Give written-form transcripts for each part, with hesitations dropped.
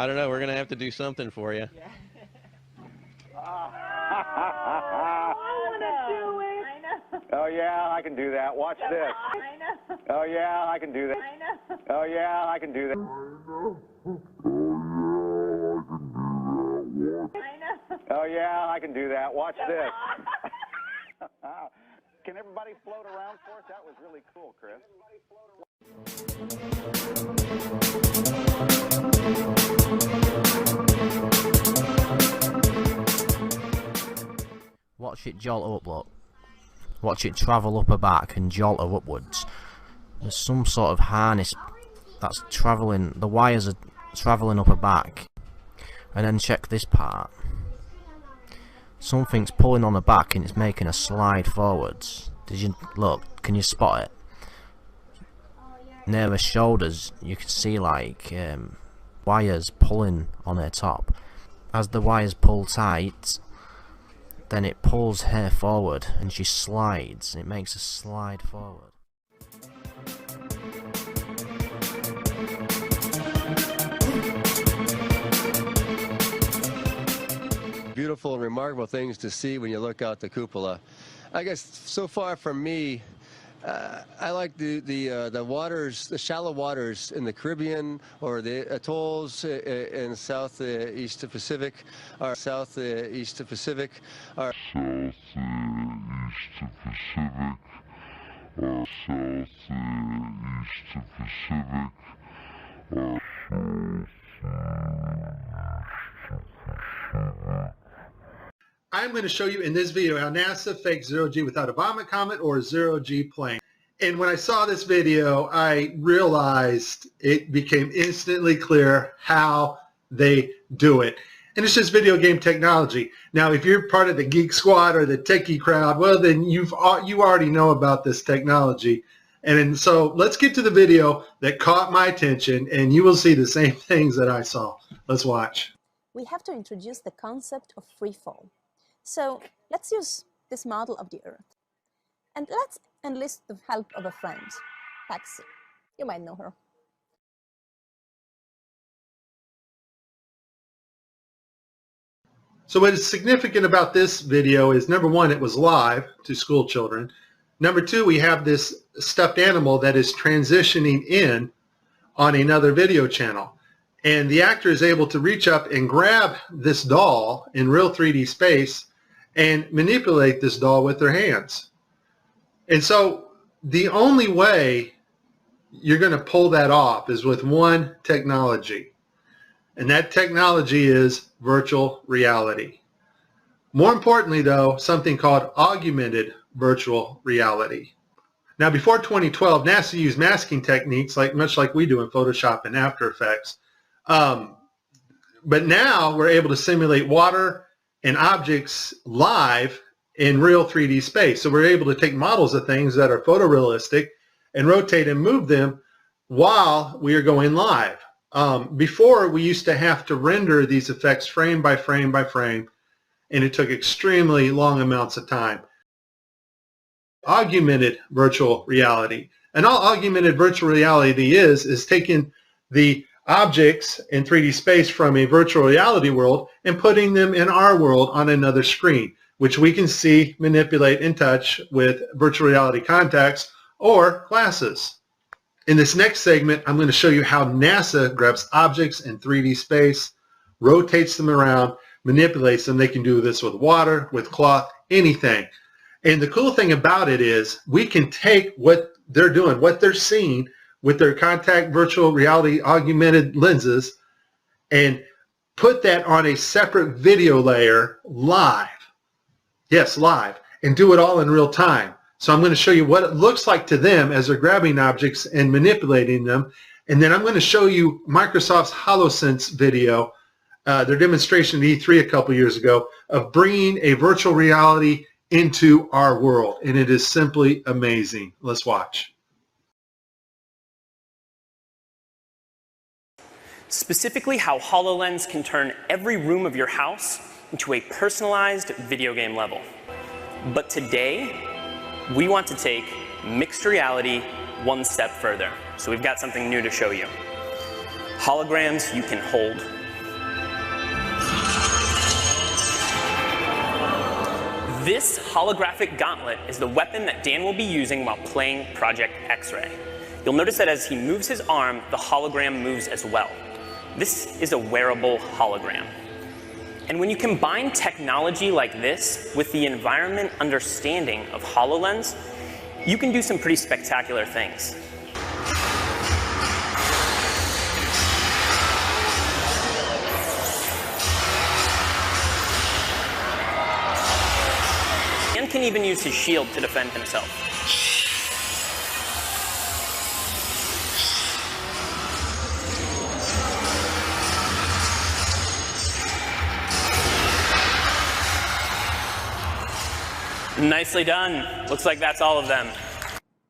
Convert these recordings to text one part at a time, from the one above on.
I don't know. We're going to have to do something for you. Yeah. I want to do it. I know. Oh, yeah, I can do that. Watch this. I know. Oh, yeah, I can do that. I know. Oh, yeah, I can do that. I know. Oh, yeah, I can do that. Watch this. Can everybody float around for us? That was really cool, Chris. Watch it jolt up, look. Watch it travel up her back and jolt her upwards. There's some sort of harness that's travelling, the wires are travelling up her back. And then check this part. Something's pulling on her back and it's making her slide forwards. Did you look? Can you spot it? Near her shoulders you can see like wires pulling on her top. As the wires pull tight, then it pulls her forward and she slides. It makes her slide forward. Beautiful and remarkable things to see when you look out the cupola. I guess so far from me, I like the waters, the shallow waters in the Caribbean or the atolls in southeast Pacific, or southeast Pacific, or I'm going to show you in this video how NASA faked zero-G without a vomit comet or a zero-G plane. And when I saw this video, I realized it became instantly clear how they do it. And it's just video game technology. Now, if you're part of the Geek Squad or the techie crowd, well, then you already know about this technology. And so let's get to the video that caught my attention, and you will see the same things that I saw. Let's watch. We have to introduce the concept of free fall. So let's use this model of the Earth. And let's enlist the help of a friend, Patsy. You might know her. So what is significant about this video is, number one, it was live to school children. Number two, we have this stuffed animal that is transitioning in on another video channel. And the actor is able to reach up and grab this doll in real 3D space and manipulate this doll with their hands. And so the only way you're going to pull that off is with one technology. And that technology is virtual reality. More importantly, though, something called augmented virtual reality. Now, before 2012, NASA used masking techniques much like we do in Photoshop and After Effects. But now we're able to simulate water and objects live in real 3D space. So we're able to take models of things that are photorealistic and rotate and move them while we are going live. Before, we used to have to render these effects frame by frame by frame, and it took extremely long amounts of time. Augmented virtual reality. And all augmented virtual reality is taking the objects in 3D space from a virtual reality world and putting them in our world on another screen, which we can see, manipulate, and touch with virtual reality contacts or glasses. In this next segment, I'm going to show you how NASA grabs objects in 3D space, rotates them around, manipulates them. They can do this with water, with cloth, anything. And the cool thing about it is we can take what they're doing, what they're seeing with their contact virtual reality augmented lenses, and put that on a separate video layer live. Yes, live. And do it all in real time. So I'm going to show you what it looks like to them as they're grabbing objects and manipulating them. And then I'm going to show you Microsoft's HoloSense video, their demonstration at E3 a couple years ago, of bringing a virtual reality into our world. And it is simply amazing. Let's watch. Specifically, how HoloLens can turn every room of your house into a personalized video game level. But today, we want to take mixed reality one step further. So we've got something new to show you. Holograms you can hold. This holographic gauntlet is the weapon that Dan will be using while playing Project X-Ray. You'll notice that as he moves his arm, the hologram moves as well. This is a wearable hologram. And when you combine technology like this with the environment understanding of HoloLens, you can do some pretty spectacular things. Dan can even use his shield to defend himself. Nicely done. Looks like that's all of them.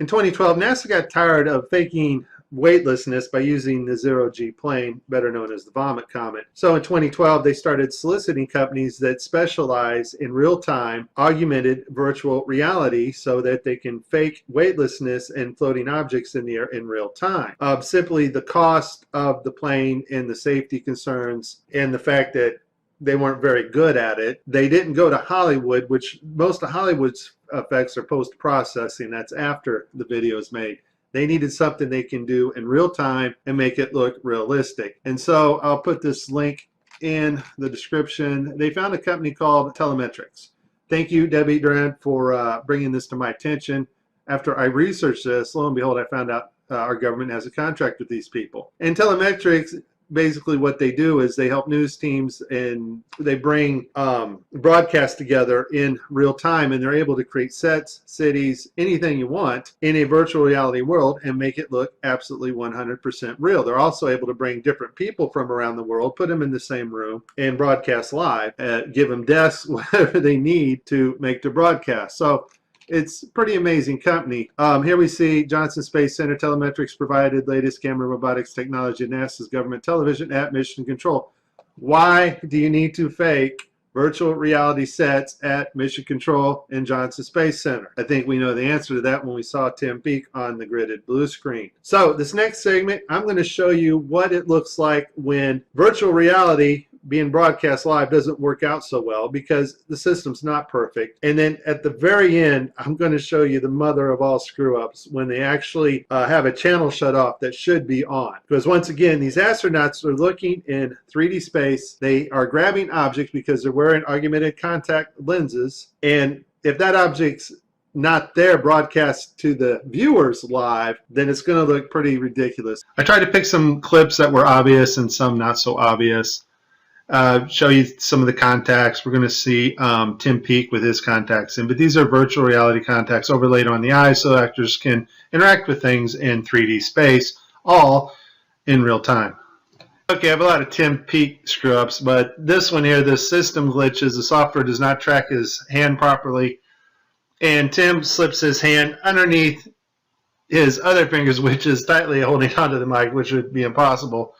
In 2012, NASA got tired of faking weightlessness by using the zero-G plane, better known as the Vomit Comet. So in 2012, they started soliciting companies that specialize in real-time augmented virtual reality so that they can fake weightlessness and floating objects in the air in real time. Simply the cost of the plane and the safety concerns and the fact that they weren't very good at it. They didn't go to Hollywood, which most of Hollywood's effects are post-processing. That's after the video is made. They needed something they can do in real time and make it look realistic. And so I'll put this link in the description. They found a company called Telemetrics. Thank you, Debbie Durant, for bringing this to my attention. After I researched this, lo and behold, I found out our government has a contract with these people. And Telemetrics, basically what they do is they help news teams and they bring broadcasts together in real time, and they're able to create sets, cities, anything you want in a virtual reality world and make it look absolutely 100% real. They're also able to bring different people from around the world, put them in the same room and broadcast live, give them desks, whatever they need to make the broadcast. So it's a pretty amazing company. Here we see Johnson Space Center. Telemetrics provided latest camera robotics technology to NASA's government television at Mission Control. Why do you need to fake virtual reality sets at Mission Control and Johnson Space Center? I think we know the answer to that when we saw Tim Peake on the gridded blue screen. So this next segment, I'm going to show you what it looks like when virtual reality being broadcast live doesn't work out so well because the system's not perfect. And then at the very end, I'm going to show you the mother of all screw-ups when they actually have a channel shut off that should be on. Because once again, these astronauts are looking in 3D space. They are grabbing objects because they're wearing augmented contact lenses. And if that object's not there broadcast to the viewers live, then it's going to look pretty ridiculous. I tried to pick some clips that were obvious and some not so obvious. Show you some of the contacts. We're going to see Tim Peake with his contacts in, but these are virtual reality contacts overlaid on the eyes so actors can interact with things in 3D space, all in real time. Okay, I have a lot of Tim Peake screw-ups, but this one here, the system glitches. The software does not track his hand properly, and Tim slips his hand underneath his other fingers, which is tightly holding onto the mic, which would be impossible.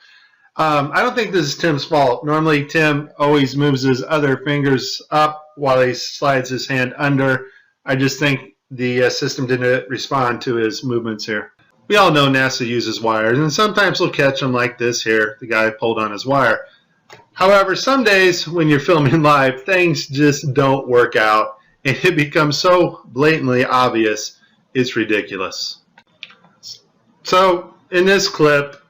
I don't think this is Tim's fault. Normally, Tim always moves his other fingers up while he slides his hand under. I just think the system didn't respond to his movements here. We all know NASA uses wires, and sometimes we'll catch them like this here. The guy pulled on his wire. However, some days when you're filming live, things just don't work out, and it becomes so blatantly obvious, it's ridiculous. So, in this clip,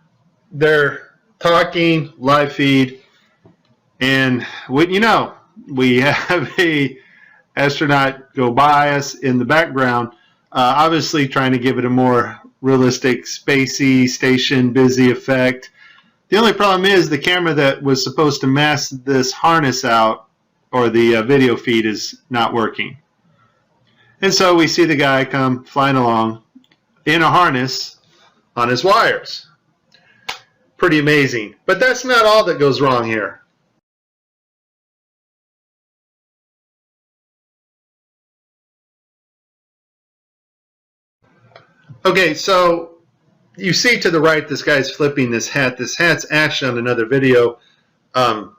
they're talking live feed, and wouldn't you know, we have a astronaut go by us in the background, obviously trying to give it a more realistic spacey station busy effect. The only problem is the camera that was supposed to mask this harness out, or the video feed, is not working. And so we see the guy come flying along in a harness on his wires. Pretty amazing. But that's not all that goes wrong here. Okay, so you see to the right, this guy's flipping this hat. This hat's actually on another video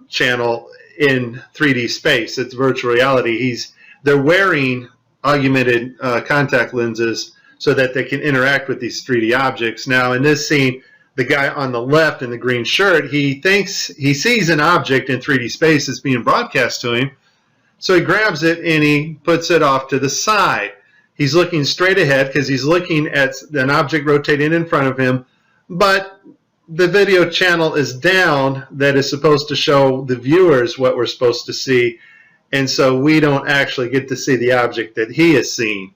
channel in 3D space. It's virtual reality. They're wearing augmented contact lenses so that they can interact with these 3D objects. Now, in this scene, the guy on the left in the green shirt, he thinks he sees an object in 3D space that's being broadcast to him. So he grabs it and he puts it off to the side. He's looking straight ahead because he's looking at an object rotating in front of him, but the video channel is down that is supposed to show the viewers what we're supposed to see, and so we don't actually get to see the object that he is seeing.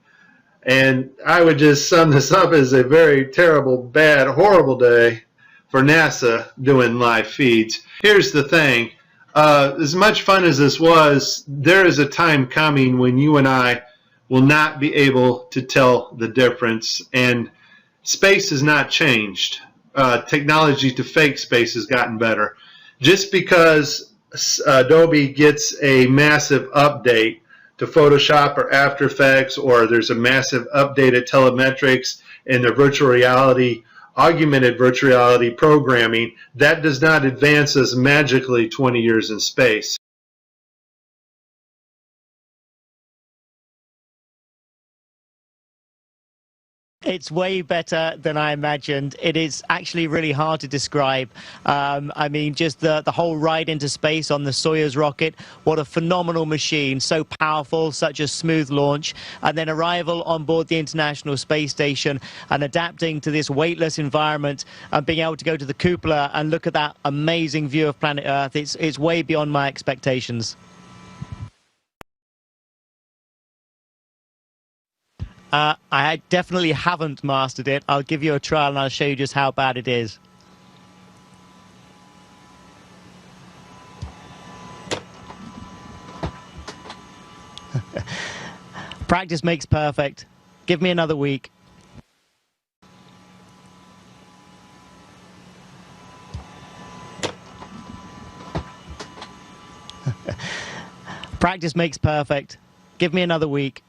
And I would just sum this up as a very terrible, bad, horrible day for NASA doing live feeds. Here's the thing. As much fun as this was, there is a time coming when you and I will not be able to tell the difference, and space has not changed. Technology to fake space has gotten better. Just because Adobe gets a massive update to Photoshop or After Effects, or there's a massive update at Telemetrics in their virtual reality, augmented virtual reality programming, that does not advance us magically 20 years in space. It's way better than I imagined. It is actually really hard to describe. I mean, just the whole ride into space on the Soyuz rocket, what a phenomenal machine, so powerful, such a smooth launch, and then arrival on board the International Space Station and adapting to this weightless environment and being able to go to the cupola and look at that amazing view of planet Earth. It's way beyond my expectations. I definitely haven't mastered it. I'll give you a trial and I'll show you just how bad it is. Practice makes perfect. Give me another week. Practice makes perfect. Give me another week.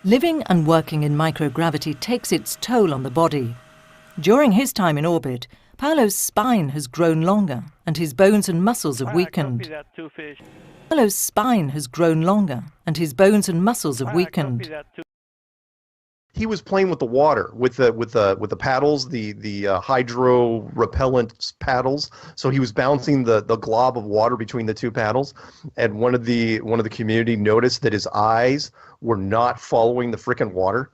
Living and working in microgravity takes its toll on the body. During his time in orbit, Paolo's spine has grown longer and his bones and muscles have weakened. Paolo's spine has grown longer and his bones and muscles have weakened. He was playing with the water, with the paddles, the hydro repellent paddles. So he was bouncing the glob of water between the two paddles, and one of the community noticed that his eyes were not following the frickin' water.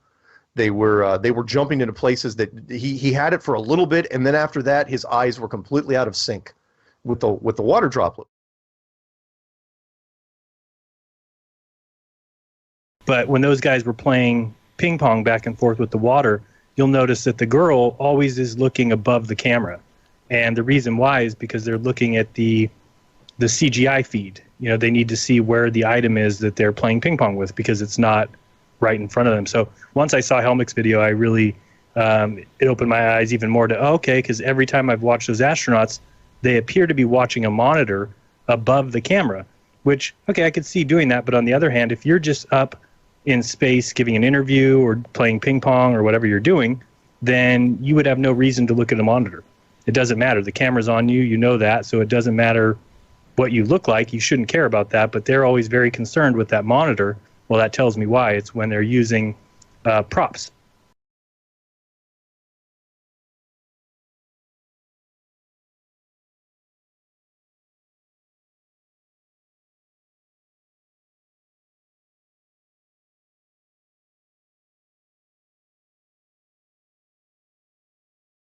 They were jumping into places that he had it for a little bit, and then after that, his eyes were completely out of sync with the water droplet. But when those guys were playing ping pong back and forth with the water, you'll notice that the girl always is looking above the camera. And the reason why is because they're looking at the CGI feed. You know, they need to see where the item is that they're playing ping pong with because it's not right in front of them. So once I saw Helmick's video, I really, it opened my eyes even more to, okay, because every time I've watched those astronauts, they appear to be watching a monitor above the camera, which, okay, I could see doing that. But on the other hand, if you're just up in space giving an interview or playing ping pong or whatever you're doing, then you would have no reason to look at a monitor. It doesn't matter. The camera's on you, you know that, so it doesn't matter what you look like. You shouldn't care about that, but they're always very concerned with that monitor. Well, that tells me why. It's when they're using props.